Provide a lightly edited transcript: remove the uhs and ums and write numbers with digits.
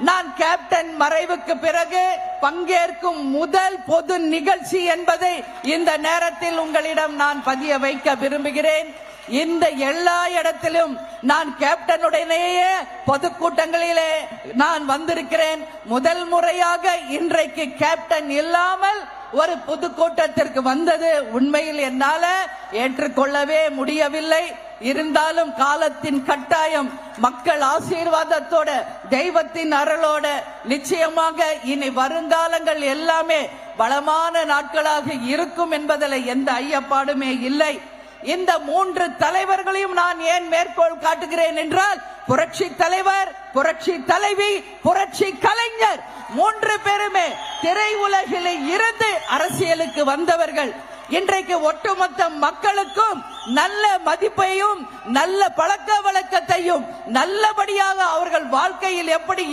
நான் கேப்டன் மறைவுக்கு பிறகு பங்கேற்கும் முதல் பொது நிகழ்ச்சி என்பதை இந்த நேரத்தில் உங்களிடம் நான் பதிய வைக்க விரும்புகிறேன். இந்த எல்லா இடத்திலும் நான் கேப்டனுடனேயே பொதுக்கூட்டங்களிலே நான் வந்திருக்கிறேன். முதல் முறையாக இன்றைக்கு கேப்டன் இல்லாமல் ஒரு பொதுக்கூட்டத்திற்கு வந்தது உண்மையில் என்னால ஏற்றுக்கொள்ளவே முடியவில்லை. இருந்தாலும் காலத்தின் கட்டாயம், மக்கள் ஆசீர்வாதத்தோட, தெய்வத்தின் அருளோட நிச்சயமாக இனி வருங்காலங்கள் எல்லாமே பலமான நாட்களாக இருக்கும் என்பதில் எந்த ஐயப்பாடுமே இல்லை. இந்த 3 தலைவர்களையும் நான் ஏன் மேற்கோள் காட்டுகிறேன் என்றால், புரட்சி தலைவர், புரட்சி தலைவி, புரட்சி கலைஞர் 3 பேருமே திரையுலகில் இருந்து அரசியலுக்கு வந்தவர்கள். இன்றைக்கு ஒட்டுமொத்த மக்களுக்கும் நல்ல மதிப்பையும் நல்ல பழக்க வழக்கத்தையும் நல்லபடியாக அவர்கள் வாழ்க்கையில் எப்படி